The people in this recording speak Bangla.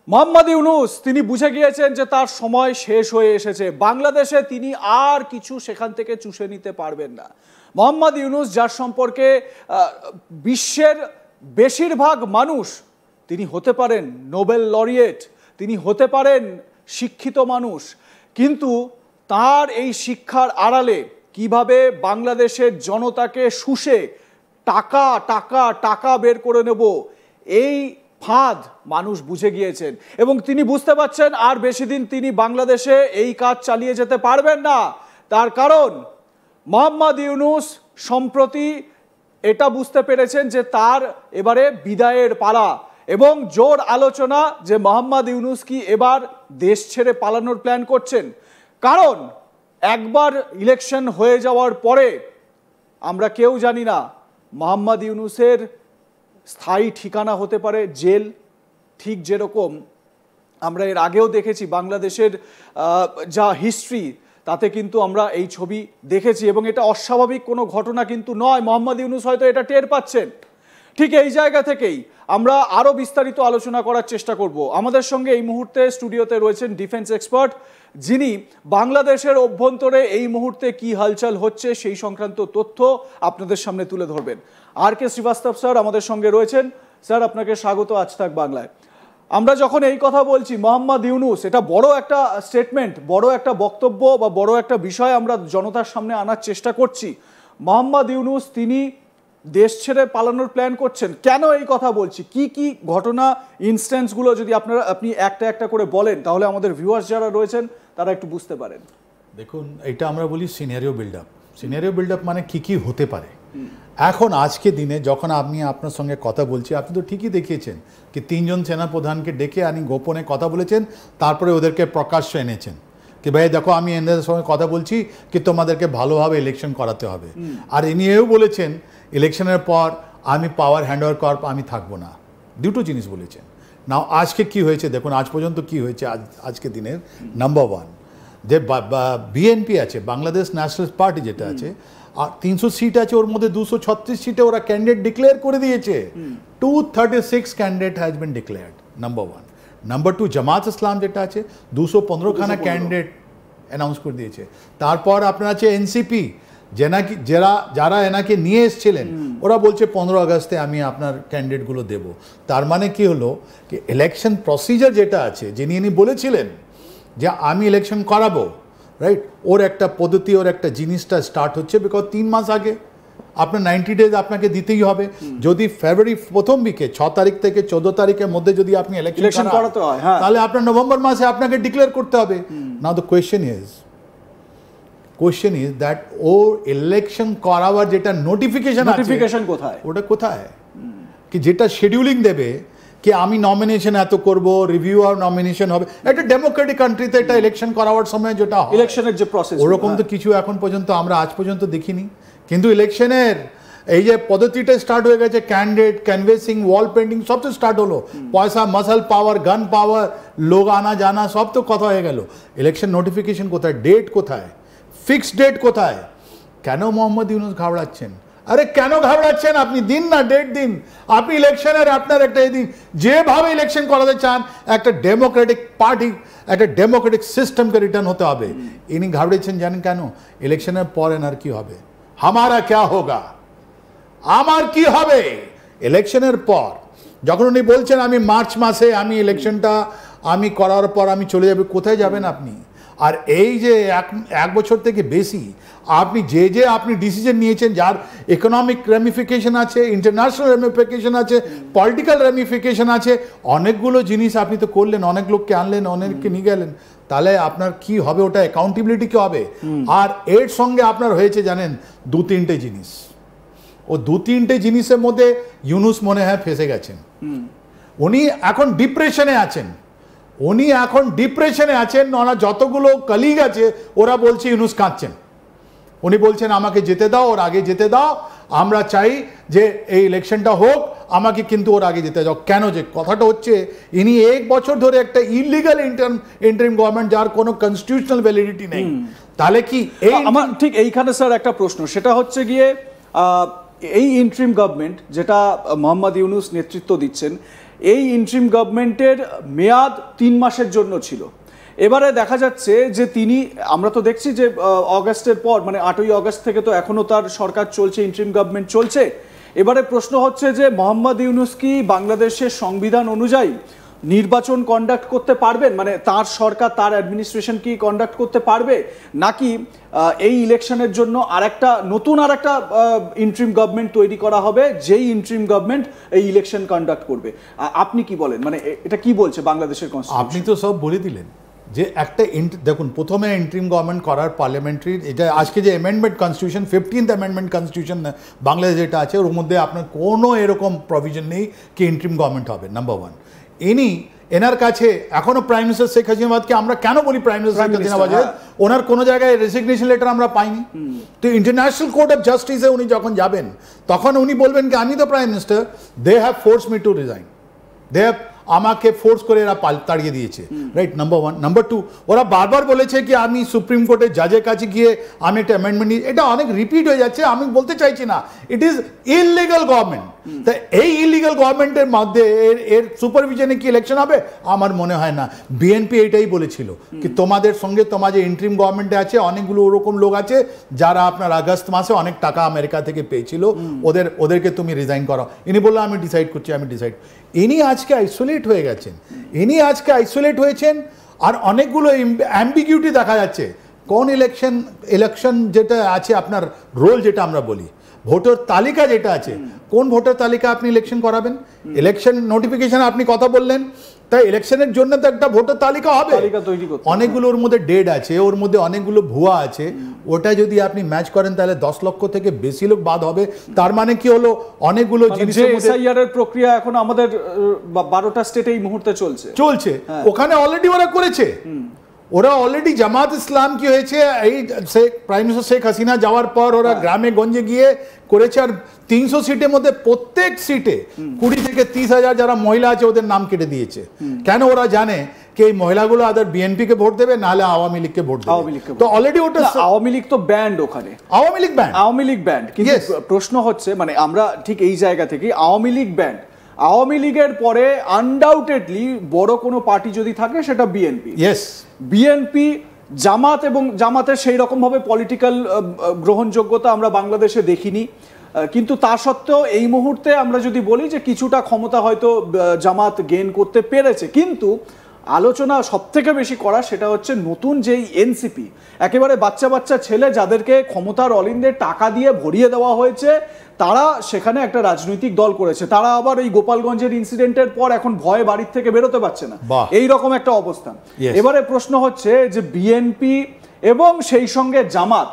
মোহাম্মদ ইউনূস তিনি বুঝে গিয়েছেন যে তার সময় শেষ হয়ে এসেছে। বাংলাদেশে তিনি আর কিছু সেখান থেকে চুষে নিতে পারবেন না। মোহাম্মদ ইউনূস যার সম্পর্কে বিশ্বের বেশিরভাগ মানুষ, তিনি হতে পারেন নোবেল লরিয়েট, তিনি হতে পারেন শিক্ষিত মানুষ, কিন্তু তার এই শিক্ষার আড়ালে কিভাবে বাংলাদেশের জনতাকে শুষে টাকা টাকা টাকা বের করে নেব, এই ফাঁদ মানুষ বুঝে গিয়েছেন এবং তিনি বুঝতে পারছেন আর বেশি দিন তিনি বাংলাদেশে এই কাজ চালিয়ে যেতে পারবেন না। তার কারণ মোহাম্মদ ইউনূস সম্প্রতি এটা বুঝতে পেরেছেন যে তার এবারে বিদায়ের পালা এবং জোর আলোচনা যে মোহাম্মদ ইউনূস কি এবার দেশ ছেড়ে পালানোর প্ল্যান করছেন। কারণ একবার ইলেকশন হয়ে যাওয়ার পরে আমরা কেউ জানি না মোহাম্মদ ইউনূসের স্থায়ী ঠিকানা হতে পারে জেল। ঠিক যেরকম আমরা এর আগেও দেখেছি বাংলাদেশের যা হিস্ট্রি, তাতে কিন্তু আমরা এই ছবি দেখেছি এবং এটা অস্বাভাবিক কোনো ঘটনা কিন্তু নয়। মোহাম্মদ ইউনূস হয়তো এটা টের পাচ্ছেন। ঠিক এই জায়গা থেকেই আমরা আরও বিস্তারিত আলোচনা করার চেষ্টা করব। আমাদের সঙ্গে এই মুহূর্তে স্টুডিওতে রয়েছেন ডিফেন্স এক্সপার্ট, যিনি বাংলাদেশের অভ্যন্তরে এই মুহূর্তে কি হালচাল হচ্ছে সেই সংক্রান্ত তথ্য আপনাদের সামনে তুলে ধরবেন। আর কে শ্রীবাস্তব স্যার আমাদের সঙ্গে রয়েছেন। স্যার, আপনাকে স্বাগত আজ তাক বাংলায়। আমরা যখন এই কথা বলছি মোহাম্মদ ইউনূস, এটা বড় একটা স্টেটমেন্ট, বড় একটা বক্তব্য বা বড় একটা বিষয় আমরা জনতার সামনে আনার চেষ্টা করছি। মোহাম্মদ ইউনূস তিনি দেশ ছেড়ে পালানোর প্ল্যান করছেন। কেন এই কথা বলছি, কি কি ঘটনা ইনস্ট্যান্সগুলো যদি আপনি একটা একটা করে বলেন তাহলে আমাদের ভিউয়ার্স যারা রয়েছেন তারা একটু বুঝতে পারেন। দেখুন, এটা আমরা বলি scenario build up. Scenario build up মানে কি কি হতে পারে। এখন আজকে দিনে যখন আমি আপনার সঙ্গে কথা বলছি, আপনি তো ঠিকই দেখিয়েছেন কি 3 জন সেনাপ্রধানকে ডেকে আনি গোপনে কথা বলেছেন, তারপরে ওদেরকে প্রকাশ্যে এনেছেন কি ভাই দেখো আমি এদের সঙ্গে কথা বলছি কি তোমাদেরকে ভালোভাবে ইলেকশন করাতে হবে। আর ইনি এও বলেছেন ইলেকশনের পর আমি পাওয়ার হ্যান্ডওভার কর আমি থাকবো না। দুটো জিনিস বলেছেন। নাও আজকে কি হয়েছে দেখুন, আজ পর্যন্ত কি হয়েছে। আজকে দিনের নাম্বার 1 যে বিএনপি আছে, বাংলাদেশ ন্যাশনালিস্ট পার্টি যেটা আছে, আর 300 সিট আছে, ওর মধ্যে 236 সিটে ওরা ক্যান্ডিডেট ডিক্লেয়ার করে দিয়েছে। 236 candidate has been declared, number 1। Number 2 জামাত ইসলাম যেটা আছে 215 খানা ক্যান্ডিডেট অ্যানাউন্স করে দিয়েছে। তারপর আপনার আছে এনসিপি, যারা এনাকে নিয়ে এসেছিলেন, ওরা বলছে 15 আগস্টে আমি আপনার ক্যান্ডিডেটগুলো দেব। তার মানে কি হলো কি ইলেকশন প্রসিজার যেটা আছে, যিনি ইনি বলেছিলেন যে আমি ইলেকশন করাবো, রাইট, ওর একটা পদ্ধতি, ওর একটা জিনিসটা স্টার্ট হচ্ছে। বিকজ 3 মাস আগে আপনার 90 ডেজ আপনাকে দিতেই হবে। যদি ফেব্রুয়ারি প্রথম উইকে 6 তারিখ থেকে 14 তারিখের মধ্যে যদি আপনি ইলেকশন করাতে হয়, তাহলে আপনার নভেম্বর মাসে আপনাকে ডিক্লেয়ার করতে হবে। Now the question is that ও ইলেকশন করাবার যেটা নোটিফিকেশন কোথায়, ওটা কোথায়, কি যেটা শিডিউলিং দেবে কি আমি নমিনেশন এত করব, রিভিউ আর নমিনেশন হবে। একটা ডেমোক্রেটিক কান্ট্রিতে এটা ইলেকশন করাবার সময় যেটা ইলেকশনের যে প্রসেস, ওরকম তো কিছু এখন পর্যন্ত আমরা আজ পর্যন্ত দেখিনি। কিন্তু ইলেকশনের এই যে পদ্ধতিটা স্টার্ট হয়ে গেছে, ক্যান্ডিডেট ক্যানভেসিং, ওয়াল পেন্টিং সব তো স্টার্ট হলো। পয়সা, মাসল পাওয়ার, গান পাওয়ার, লোক আনা জানা সব তো কথা হয়ে গেল। ইলেকশন নোটিফিকেশন কোথায়, ডেট কোথায়, ফিক্সড ডেট কোথায়? কেন মোহাম্মদ ইউনূস ঘাবড়াচ্ছেন? আরে কেন ঘাবড়াচ্ছেন? আপনি দিন না, ডেট দিন। আপনি ইলেকশনের আপনার একটা দিন, যেভাবে ইলেকশন করাতে চান, একটা ডেমোক্রেটিক পার্টি, একটা ডেমোক্রেটিক সিস্টেমকে রিটার্ন হতে হবে। ইনি ঘাবড়েছেন জানেন কেন? ইলেকশনের পর এনার কি হবে, হামারা ক্যা হোগা, আমার কি হবে ইলেকশনের পর। যখন উনি বলছেন আমি মার্চ মাসে আমি ইলেকশনটা আমি করার পর আমি চলে যাবে, কোথায় যাবেন আপনি? আর এই যে এক বছর থেকে বেশি আপনি আপনি ডিসিশন নিয়েছেন, যার ইকোনমিক রেমিফিকেশন আছে, ইন্টারন্যাশনাল রেমিফিকেশন আছে, পলিটিক্যাল রেমিফিকেশন আছে, অনেকগুলো জিনিস আপনি তো করলেন, অনেক লোককে আনলেন, অনেককে নিয়ে গেলেন, তাহলে আপনার কি হবে? ওটা অ্যাকাউন্টেবিলিটি কি হবে? আর এর সঙ্গে আপনার হয়েছে জানেন 2-3টে জিনিস। ও 2-3টে জিনিসের মধ্যে ইউনূস মনে হয় ফেসে গেছেন। উনি এখন ডিপ্রেশনে আছেন। ওনার যতগুলো কলিগ আছে ওরা বলছে ইউনূস কাঁদছেন। উনি বলছেন আমাকে যেতে দাও, ওর আগে যেতে দাও, আমরা চাই যে এই ইলেকশনটা হোক, আমাকে কিন্তু ওর আগে যেতে দাও। কেন? যে কথাটা হচ্ছে ইনি 1 বছর ধরে একটা ইলিগাল ইন্টারিম গভর্নমেন্ট, যার কোনো কনস্টিটিউশনাল ভ্যালিডিটি নেই। তাহলে কি আমার ঠিক এইখানে স্যার একটা প্রশ্ন, সেটা হচ্ছে গিয়ে এই ইন্টারিম গভর্নমেন্ট যেটা মোহাম্মদ ইউনূস নেতৃত্ব দিচ্ছেন, এই ইন্টারিম গভর্নমেন্টের মেয়াদ 3 মাসের জন্য ছিল। এবারে দেখা যাচ্ছে যে তিনি, আমরা তো দেখছি যে অগাস্টের পর মানে 8ই অগাস্ট থেকে তো এখনো তার সরকার চলছে, ইন্টারিম গভর্নমেন্ট চলছে। এবারে প্রশ্ন হচ্ছে যে মোহাম্মদ ইউনূস কি বাংলাদেশের সংবিধান অনুযায়ী নির্বাচন কন্ডাক্ট করতে পারবেন, মানে তার সরকার তার অ্যাডমিনিস্ট্রেশন কি কন্ডাক্ট করতে পারবে, নাকি এই ইলেকশনের জন্য নতুন আরেকটা ইন্টারিম গভর্নমেন্ট তৈরি করা হবে, যেই ইন্টারিম গভর্নমেন্ট এই ইলেকশন কন্ডাক্ট করবে? আপনি কি বলেন, মানে এটা কি বলছে বাংলাদেশের কনস্টিটিউশন? আপনি তো সব বলে দিলেন যে একটা দেখুন, প্রথমে ইন্টারিম গভর্নমেন্ট করার পার্লামেন্টারি, এটা আজকে যে amendment constitution 15th amendment constitution Bangladesh যেটা আছে, ওর মধ্যে আপনার কোনো এরকম প্রভিশন নেই কি ইন্টারিম গভর্নমেন্ট হবে, নাম্বার 1। এনার কাছে এখনো প্রাইম মিনিস্টার শেখ হাসিনাবাদকে আমরা কেন বলি প্রাইম মিনিস্টার শেখ হাসিনাবাদ, ওনার কোনো জায়গায় রেজিগনেশন লেটার আমরা পাইনি। তো ইন্টারন্যাশনাল কোর্ট অফ জাস্টিসে উনি যখন যাবেন তখন উনি বলবেন কি আমি তো prime minister, they have force me to resign, they have আমাকে ফোর্স করে এরা তাড়িয়ে দিয়েছে, রাইট, নাম্বার 1। নাম্বার 2, ওরা বারবার বলেছে কি আমি সুপ্রিম কোর্টের জাজের কাছে গিয়ে আমি একটা অ্যামেন্ডমেন্ট নিই, এটা অনেক রিপিট হয়ে যাচ্ছে, আমি বলতে চাইছি না, ইট ইজ ইললিগাল গভর্নমেন্ট। তা এই ইলিগাল গভর্নমেন্টের মধ্যে এর সুপারভিশনে কি ইলেকশন হবে? আমার মনে হয় না। বিএনপি এটাই বলেছিল কি তোমাদের সঙ্গে তোমার যে ইন্টারিম গভর্নমেন্টে আছে অনেকগুলো ওরকম লোক আছে যারা আপনার আগস্ট মাসে অনেক টাকা আমেরিকা থেকে পেয়েছিল, ওদেরকে তুমি রিজাইন করো। ইনি বললো আমি ডিসাইড করছি, আমি ডিসাইড। ইনি আজকে আইসোলেট হয়ে গেছেন, আর অনেকগুলো অ্যাম্বিগিউটি দেখা যাচ্ছে। কোন ইলেকশন যেটা আছে আপনার রোল যেটা আমরা বলি, ভোটার তালিকা যেটা আছে, কোন ভোটার তালিকা আপনি ইলেকশন করাবেন? ইলেকশন নোটিফিকেশন আপনি কথা বললেন, তাই ইলেকশনের জন্য তো একটা ভোটার তালিকা হবে, অনেকগুলো ওর মধ্যে ডেট আছে, ওর মধ্যে অনেকগুলো ভুয়া আছে। ওটা যদি আপনি ম্যাচ করেন তাহলে 10 লক্ষ থেকে বেশি লোক বাদ হবে। তার মানে কি হলো, অনেকগুলো জিনিসের মধ্যে এসআইআর এর প্রক্রিয়া এখন আমাদের 12টা স্টেটে এই মুহূর্তে চলছে, ওখানে অলরেডি ওরা করেছে। ওরা অলরেডি জামাত ইসলাম কি হয়েছে, এই প্রাইম মিনিস্টার শেখ হাসিনা যাওয়ার পর ওরা গ্রামে গঞ্জে গিয়ে করেছে, আর 300 সিটের মধ্যে প্রত্যেক সিটে 20 থেকে 30,000 যারা মহিলা আছে ওদের নাম কেটে দিয়েছে। কেন? ওরা জানে কি এই মহিলাগুলো আদার বিএনপি কে ভোট দেবে, নাহলে আওয়ামী লীগকে ভোট দেবে। তো অলরেডি ওটা আওয়ামী লীগ তো ব্যান্ড, ওখানে আওয়ামী লীগ ব্যান্ড। কিন্তু প্রশ্ন হচ্ছে, মানে আমরা ঠিক এই জায়গা থেকে আওয়ামী লীগ ব্যান্ড, আওয়ামী লীগের পরে আনডাউটেডলি বড় কোনো পার্টি যদি থাকে সেটা বিএনপি। বিএনপি, জামাত, এবং জামাতের সেই রকম ভাবে পলিটিক্যাল গ্রহণযোগ্যতা আমরা বাংলাদেশে দেখিনি। কিন্তু তা সত্ত্বেও এই মুহূর্তে আমরা যদি বলি যে কিছুটা ক্ষমতা হয়তো জামাত গেইন করতে পেরেছে, কিন্তু আলোচনা সব থেকে বেশি করা সেটা হচ্ছে নতুন যেই এনসিপি, একেবারে বাচ্চা বাচ্চা ছেলে যাদেরকে ক্ষমতার অলিন্দে টাকা দিয়ে ভরিয়ে দেওয়া হয়েছে, তারা সেখানে একটা রাজনৈতিক দল করেছে। তারা আবার এই গোপালগঞ্জের ইনসিডেন্টের পর এখন ভয়ে বাড়ির থেকে বেরোতে পারছে না, এই রকম একটা অবস্থান। এবারে প্রশ্ন হচ্ছে যে বিএনপি এবং সেই সঙ্গে জামাত